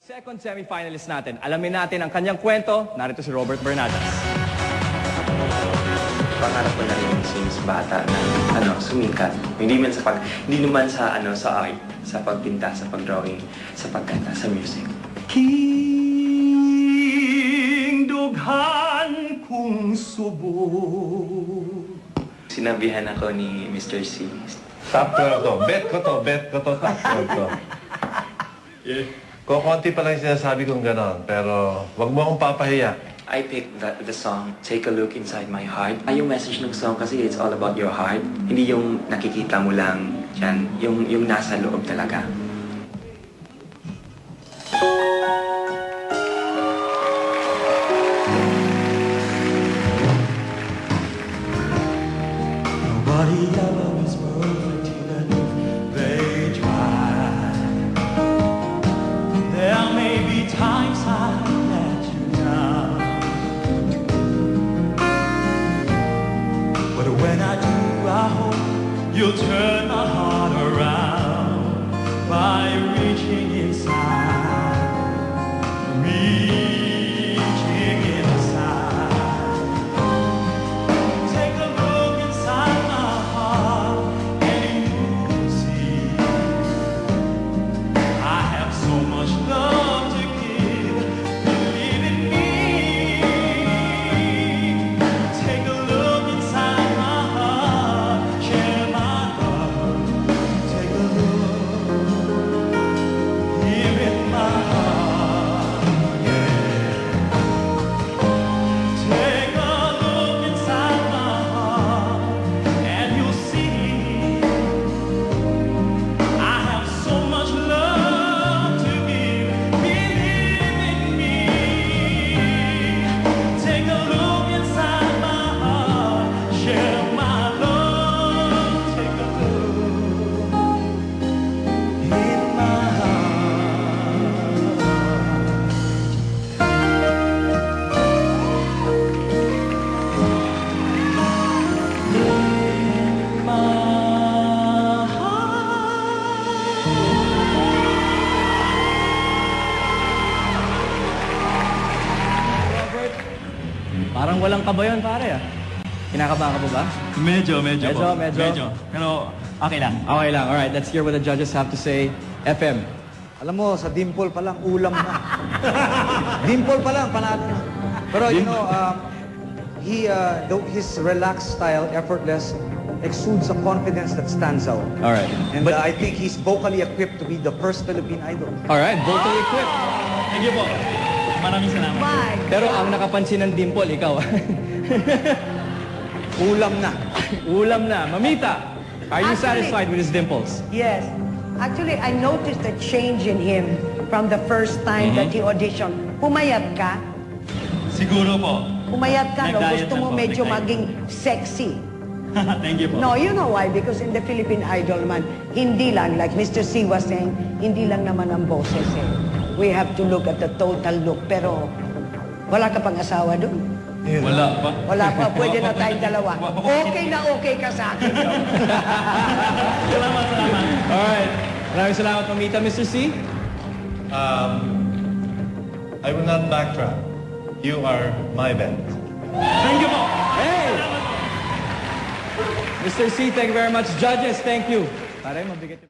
Second semi-finalist natin. Alamin natin ang kanyang kwento. Narito si Robert Bernadas. Pangarap ko na rin since bata na sumikat. Hindi naman sa art, sa pagpinta, sa pagdrawing, sa pagkanta, sa music. Dughan kung subo. Sinabihan ako ni Mr. C. Top 12 to. Bet ko to, top 12 to. Konti pa lang yung sinasabi kong ganon, pero wag mo akong papahiya. I picked the song, Take a Look Inside My Heart. Yung message ng song kasi it's all about your heart. Hindi yung nakikita mo lang dyan, yung nasa loob talaga. Nobody ever was perfect even if they try. There may be times I let you down, but when I do, I hope you'll turn my heart around by reaching inside, reaching inside. Take a look inside my heart and you'll see I have so much love to give. Believe in me. Take a look inside my heart. Share my love. Take a look here in my heart. Yeah. Take a look inside my heart and you'll see I have so much love to give. Believe in me. Take a look inside my heart. Share my love. Take a look in my heart. In my Robert, parang walang kabayon, pare ah. Kinakabahan ka ba ba? Medyo Medyo, po. medyo. Pero okay lang. Okay lang. Alright, let's hear what the judges have to say. FM. Alam mo, sa dimple pa lang, ulam na. Dimple pa lang, panalo na. Pero you know, his relaxed style, effortless, exudes a confidence that stands out. Alright. And I think he's vocally equipped to be the first Philippine idol. Alright, vocally equipped. Thank you po. Maraming salamat. Pero ang nakapansin ng dimple, ikaw. Ulam na. Ulam na. Mamita, are you Actually- satisfied with his dimples? Yes. Actually, I noticed a change in him from the first time that he auditioned. Pumayat ka? Siguro po. Pumayat ka, no? Nag-diet Gusto lang mo po, medyo nag-diet. maging sexy. Thank you po. No, you know why? Because in the Philippine Idol man, hindi lang, like Mr. C was saying, hindi lang naman ang boses eh. We have to look at the total look. Pero wala ka pang asawa doon? Wala pa. Wala pa, pwede na tayong dalawa. Okay na okay ka sa akin. no? Salamat. Alright. Maraming salamat, Mamita. Mr. C? I will not backtrack. You are my bet. Thank you po. Hey! Mr. C, thank you very much. Judges, thank you. Pare, mabigat.